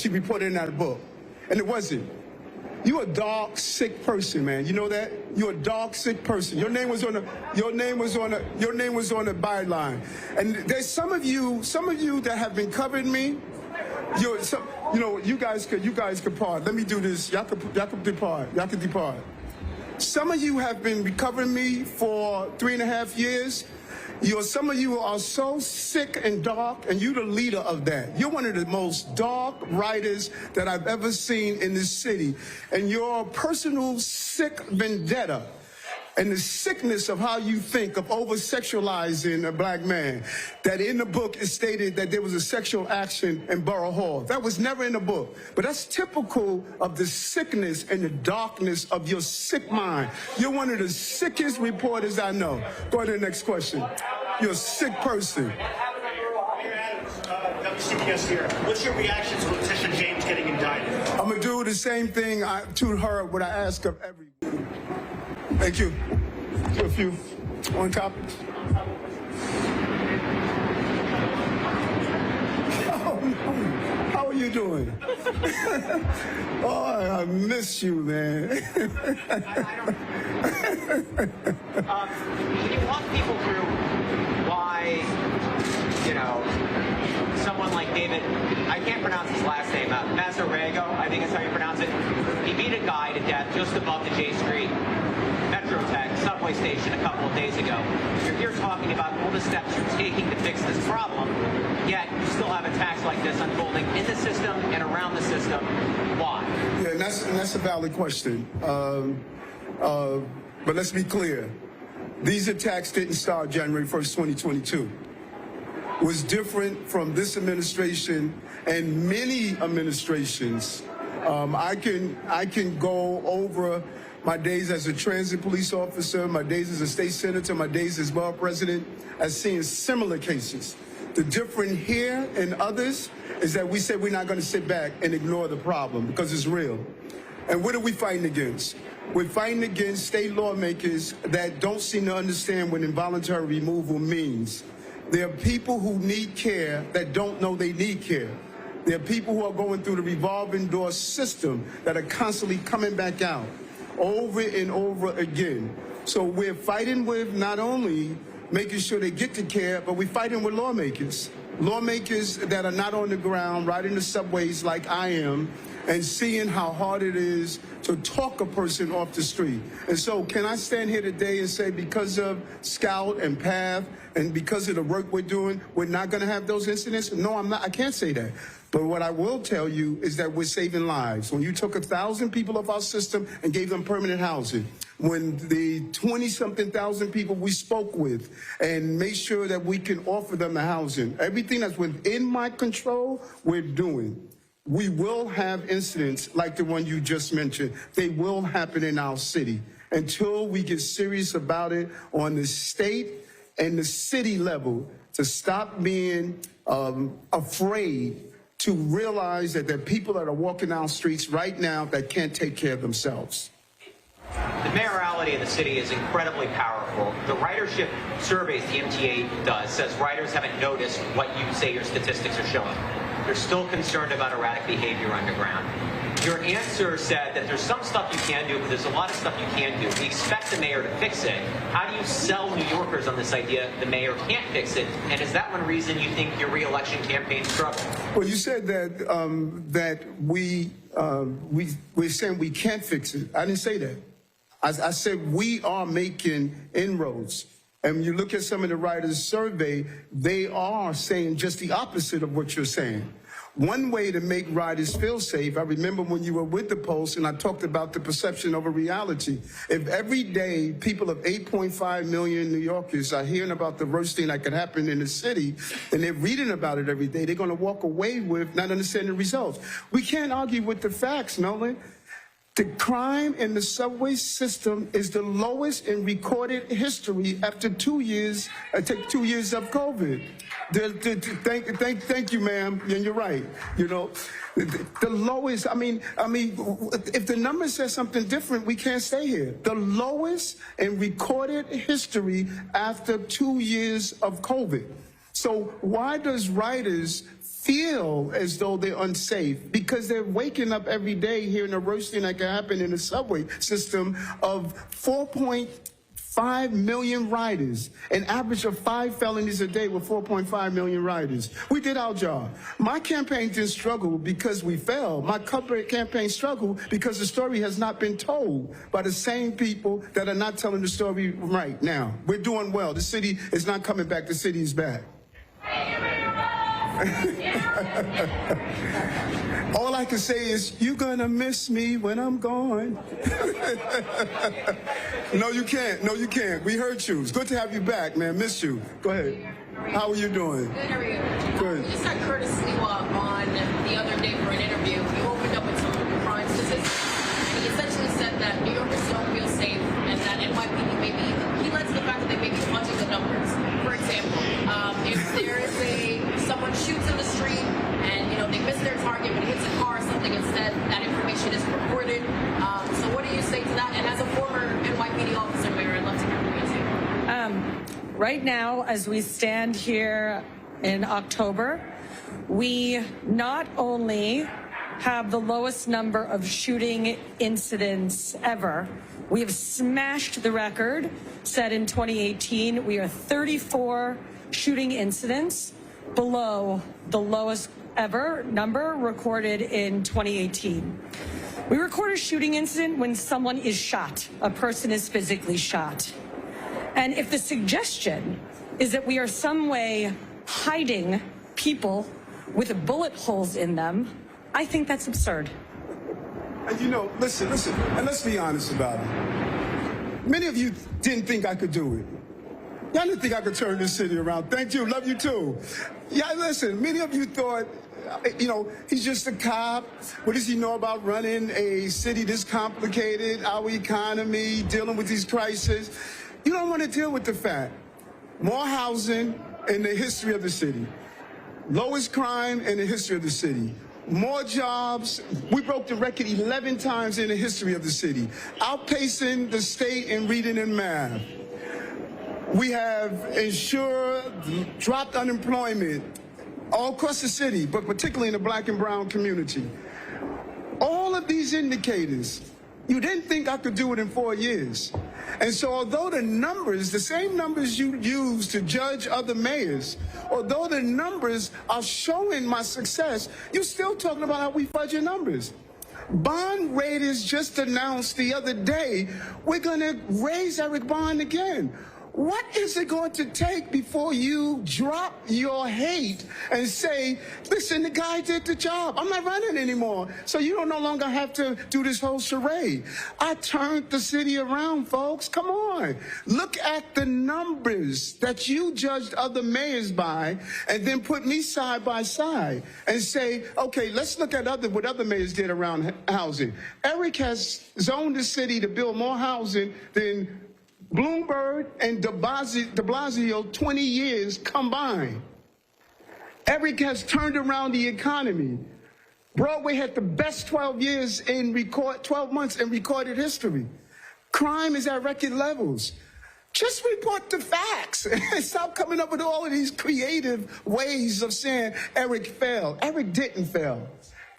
she reported in that book. And it wasn't. You're a dark, sick person, man. You know that? You're a dark, sick person. Your name was on the byline. And there's some of you that have been covering me. You guys could part. Let me do this. Y'all could depart. Y'all could depart. Some of you have been covering me for 3.5 years. Some of you are so sick and dark, and you're the leader of that. You're one of the most dark writers that I've ever seen in this city. And your personal sick vendetta and the sickness of how you think of oversexualizing a black man, that in the book is stated that there was a sexual action in Borough Hall. That was never in the book. But that's typical of the sickness and the darkness of your sick mind. You're one of the sickest reporters I know. Go to the next question. You're a sick person. WCPS here. What's your reaction to Letitia James getting indicted? I'm going to do the same thing to her what I ask of everyone. Thank you. To a few. On topics. Oh, no. How are you doing? Oh, I miss you, man. Can you walk people through why, someone like David, I can't pronounce his last name, Mazarego, I think that's how you pronounce it. He beat a guy to death just above the J Street Metrotech subway station a couple of days ago. You're here talking about all the steps you're taking to fix this problem, yet you still have attacks like this unfolding in the system and around the system. Why? Yeah, and that's a valid question. But let's be clear. These attacks didn't start January 1st, 2022. Was different from this administration and many administrations. I can go over my days as a transit police officer, my days as a state senator, my days as borough president, as seeing similar cases. The difference here and others is that we said we're not going to sit back and ignore the problem because it's real. And what are we fighting against? We're fighting against state lawmakers that don't seem to understand what involuntary removal means. There are people who need care that don't know they need care. There are people who are going through the revolving door system that are constantly coming back out over and over again. So we're fighting with not only making sure they get the care, but we're fighting with lawmakers. Lawmakers that are not on the ground, riding the subways like I am, and seeing how hard it is to talk a person off the street. And so can I stand here today and say because of Scout and PATH and because of the work we're doing, we're not going to have those incidents? No, I'm not. I can't say that. But what I will tell you is that we're saving lives. When you took 1,000 people off our system and gave them permanent housing, when the 20-something thousand people we spoke with and made sure that we can offer them the housing, everything that's within my control, we're doing. We will have incidents like the one you just mentioned. They will happen in our city until we get serious about it on the state and the city level to stop being afraid to realize that there are people that are walking down streets right now that can't take care of themselves. The mayoralty of the city is incredibly powerful. The ridership surveys the MTA does says riders haven't noticed what you say your statistics are showing. They're still concerned about erratic behavior underground. Your answer said that there's some stuff you can do, but there's a lot of stuff you can't do. We expect the mayor to fix it. How do you sell New Yorkers on this idea the mayor can't fix it? And is that one reason you think your re-election campaign struggled? Well, you said that we're saying we can't fix it. I didn't say that. I said we are making inroads. And when you look at some of the writers' survey, they are saying just the opposite of what you're saying. One way to make riders feel safe, I remember when you were with the Post and I talked about the perception of a reality. If every day people of 8.5 million New Yorkers are hearing about the worst thing that could happen in the city and they're reading about it every day, they're going to walk away with not understanding the results. We can't argue with the facts, Nolan. The crime in the subway system is the lowest in recorded history after 2 years, 2 years of COVID. Thank you, ma'am. And you're right. The lowest. I mean, if the number says something different, we can't stay here. The lowest in recorded history after 2 years of COVID. So why does riders feel as though they're unsafe because they're waking up every day hearing the worst thing that can happen in the subway system of 4.5 million riders, an average of 5 felonies a day with 4.5 million riders. We did our job. My campaign didn't struggle because we fell. My campaign struggled because the story has not been told by the same people that are not telling the story right now. We're doing well. The city is not coming back. The city is back. All I can say is, you're gonna miss me when I'm gone. No, you can't. No, you can't. We heard you. It's good to have you back, man. Missed you. Go ahead. How are you doing? Good, how are you? Good. You just had Curtis Sliwa on the other day for an interview. He opened up with some crime statistics. And he essentially said that New Yorkers don't feel safe and that NYPD he led to the fact that they may be fudging the numbers. For example, if there is someone shoots in the street and, they miss their target but hits a car or something instead, that information is reported. So what do you say to that? And as a former NYPD officer, Mayor, I'd love to hear from you too. Right now, as we stand here in October, we not only have the lowest number of shooting incidents ever, we have smashed the record set in 2018. We are 34 shooting incidents below the lowest ever number recorded in 2018. We record a shooting incident when someone is shot, a person is physically shot. And if the suggestion is that we are some way hiding people with bullet holes in them, I think that's absurd. And listen, and let's be honest about it. Many of you didn't think I could do it. Y'all didn't think I could turn this city around. Thank you, love you too. Yeah, listen, many of you thought, he's just a cop. What does he know about running a city this complicated, our economy, dealing with these crises? You don't want to deal with the fact. More housing in the history of the city. Lowest crime in the history of the city. More jobs. We broke the record 11 times in the history of the city, outpacing the state in reading and math. We have ensured dropped unemployment all across the city, but particularly in the black and brown community. All of these indicators, you didn't think I could do it in 4 years. And so although the numbers, the same numbers you use to judge other mayors, although the numbers are showing my success, you're still talking about how we fudge your numbers. Bond raters just announced the other day, we're going to raise Eric bond again. What is it going to take before you drop your hate and say, listen, the guy did the job. I'm not running anymore. So you don't no longer have to do this whole charade. I turned the city around, folks. Come on. Look at the numbers that you judged other mayors by and then put me side by side and say, okay, let's look at what other mayors did around housing. Eric has zoned the city to build more housing than Bloomberg and de Blasio 20 years combined. Eric has turned around the economy. Broadway had the best 12 months in recorded history. Crime is at record levels. Just report the facts and stop coming up with all of these creative ways of saying Eric failed. Eric didn't fail.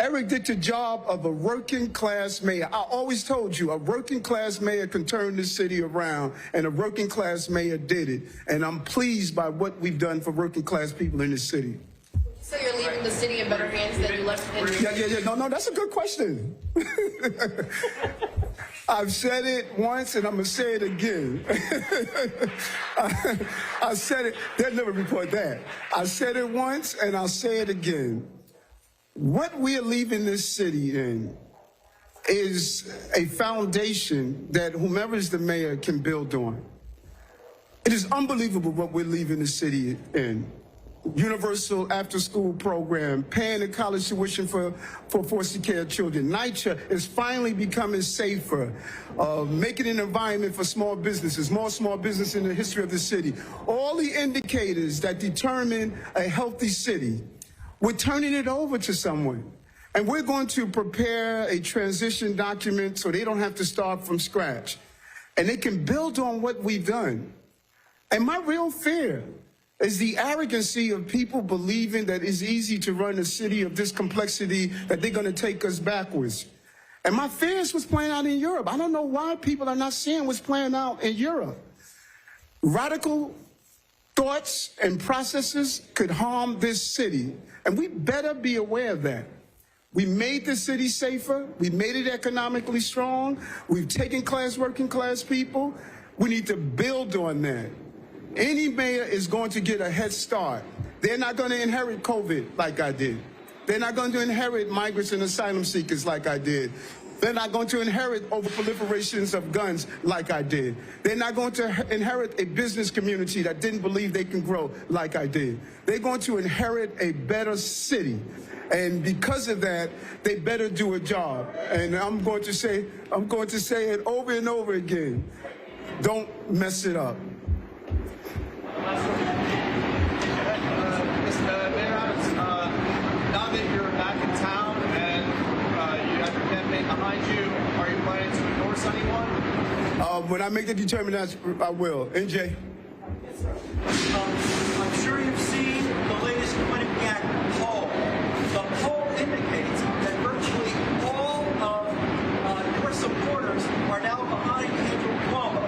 Eric did the job of a working class mayor. I always told you, a working class mayor can turn this city around, and a working class mayor did it. And I'm pleased by what we've done for working class people in this city. So you're leaving the city in better hands than you left it in? No, that's a good question. I've said it once, and I'm going to say it again. I said it. They'll never report that. I said it once, and I'll say it again. What we're leaving this city in is a foundation that whomever is the mayor can build on. It is unbelievable what we're leaving the city in. Universal after-school program, paying the college tuition for foster care children. NYCHA is finally becoming safer, making an environment for small businesses, more small business in the history of the city. All the indicators that determine a healthy city, we're turning it over to someone. And we're going to prepare a transition document so they don't have to start from scratch. And they can build on what we've done. And my real fear is the arrogancy of people believing that it's easy to run a city of this complexity, that they're going to take us backwards. And my fears was playing out in Europe. I don't know why people are not seeing what's playing out in Europe. Radical thoughts and processes could harm this city, and we better be aware of that. We made the city safer. We made it economically strong. We've taken working class people. We need to build on that. Any mayor is going to get a head start. They're not going to inherit COVID like I did. They're not going to inherit migrants and asylum seekers like I did. They're not going to inherit over-proliferations of guns like I did. They're not going to inherit a business community that didn't believe they can grow like I did. They're going to inherit a better city. And because of that, they better do a job. And I'm going to say it over and over again. Don't mess it up. Mayor Adams, now that you're back in town and you have your campaign behind you, are you planning to endorse anyone? When I make the determination, I will. NJ? I'm sure you've seen the latest Quinnipiac poll. The poll indicates that virtually all of your supporters are now behind Andrew Cuomo.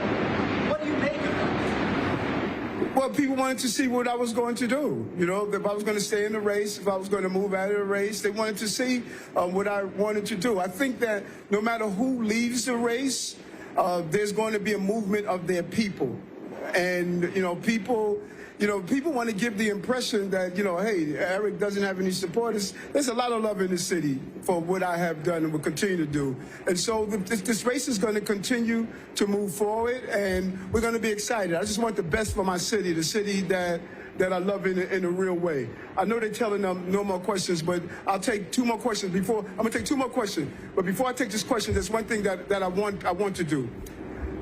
What do you make of that? Well, people wanted to see what I was going to do. You know, if I was going to stay in the race, if I was going to move out of the race, they wanted to see what I wanted to do. I think that no matter who leaves the race, there's going to be a movement of their people. And, people want to give the impression that, hey, Eric doesn't have any supporters. There's a lot of love in the city for what I have done and will continue to do. And so this race is going to continue to move forward, and we're going to be excited. I just want the best for my city, the city that I love in a real way. I know they're telling them no more questions, but I'll take two more questions I'm going to take two more questions. But before I take this question, there's one thing that I want to do.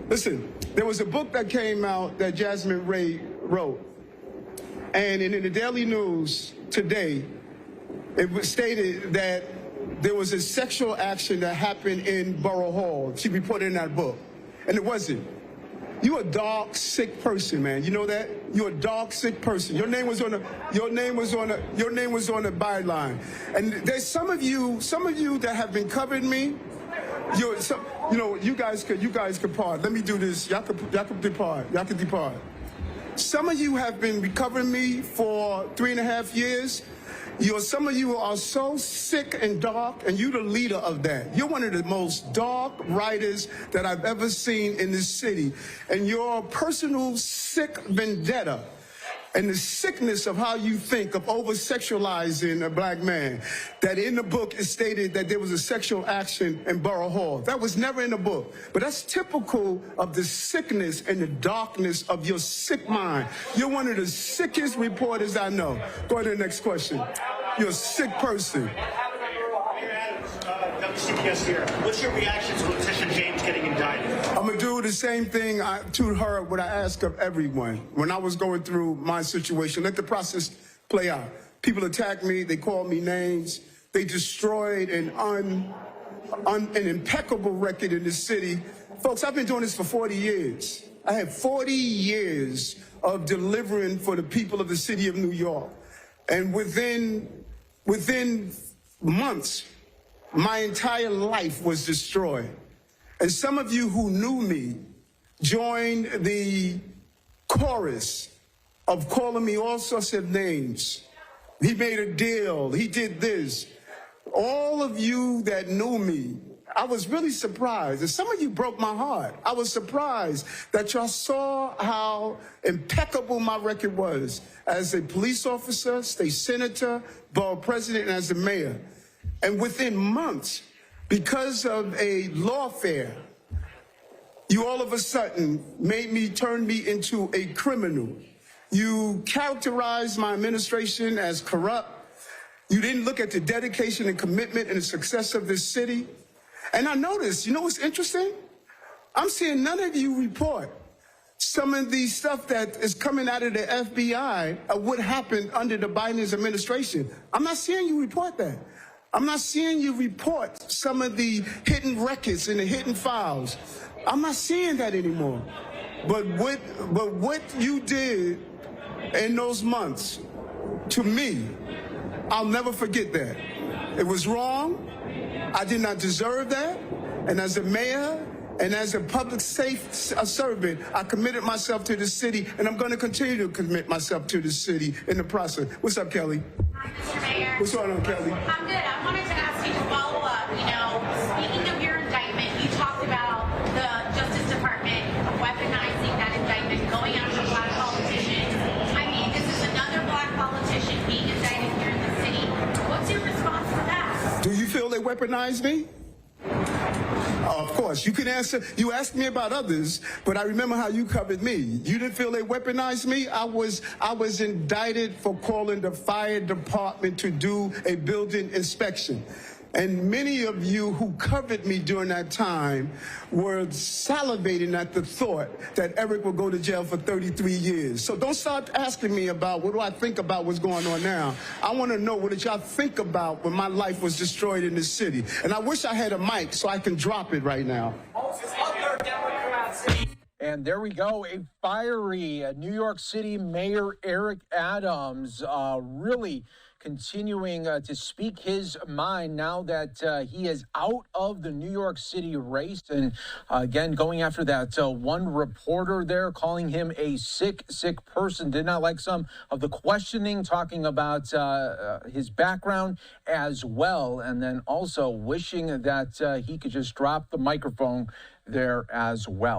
Listen, there was a book that came out that Jasmine Ray wrote. And in the Daily News today, it was stated that there was a sexual action that happened in Borough Hall. She reported in that book. And it wasn't. You're a dark, sick person, man. You know that? You're a dark, sick person. Your name was on the byline. And there's some of you that have been covering me. You guys could part. Let me do this. Y'all could depart. Y'all could depart. Some of you have been covering me for 3.5 years. Some of you are so sick and dark, and you're the leader of that. You're one of the most dark writers that I've ever seen in this city. And your personal sick vendetta and the sickness of how you think of oversexualizing a black man, that in the book is stated that there was a sexual action in Borough Hall. That was never in the book. But that's typical of the sickness and the darkness of your sick mind. You're one of the sickest reporters I know. Go to the next question. You're a sick person. Mayor Adams, WCPS here. What's your reaction to Letitia James getting indicted? I'm going to do the same thing to her, what I ask of everyone. When I was going through my situation, let the process play out. People attacked me. They called me names. They destroyed an impeccable record in this city. Folks, I've been doing this for 40 years. I have 40 years of delivering for the people of the city of New York. And within months, my entire life was destroyed. And some of you who knew me joined the chorus of calling me all sorts of names. He made a deal. He did this. All of you that knew me, I was really surprised. And some of you broke my heart. I was surprised that y'all saw how impeccable my record was as a police officer, state senator, borough president, and as a mayor. And within months, because of a lawfare, you all of a sudden turned me into a criminal. You characterized my administration as corrupt. You didn't look at the dedication and commitment and the success of this city. And I noticed, you know what's interesting? I'm seeing none of you report some of the stuff that is coming out of the FBI of what happened under the Biden administration. I'm not seeing you report that. I'm not seeing you report some of the hidden records and the hidden files. I'm not seeing that anymore. But what you did in those months, to me, I'll never forget that. It was wrong. I did not deserve that. And as a mayor and as a public servant, I committed myself to the city, and I'm going to continue to commit myself to the city in the process. What's up, Kelly? Hi, Mr. Mayor. What's going on, Kelly? I'm good. I wanted to ask you to follow up. Speaking of your indictment, you talked about the Justice Department weaponizing that indictment, going after black politicians. I mean, this is another black politician being indicted here in the city. What's your response to that? Do you feel they weaponized me? Of course, you can answer. You asked me about others, but I remember how you covered me. You didn't feel they weaponized me. I was indicted for calling the fire department to do a building inspection. And many of you who covered me during that time were salivating at the thought that Eric will go to jail for 33 years. So don't start asking me about what do I think about what's going on now. I want to know what did y'all think about when my life was destroyed in this city. And I wish I had a mic so I can drop it right now. And there we go, a fiery New York City Mayor Eric Adams really continuing to speak his mind now that he is out of the New York City race. And again, going after that one reporter there, calling him a sick person. Did not like some of the questioning, talking about his background as well. And then also wishing that he could just drop the microphone there as well.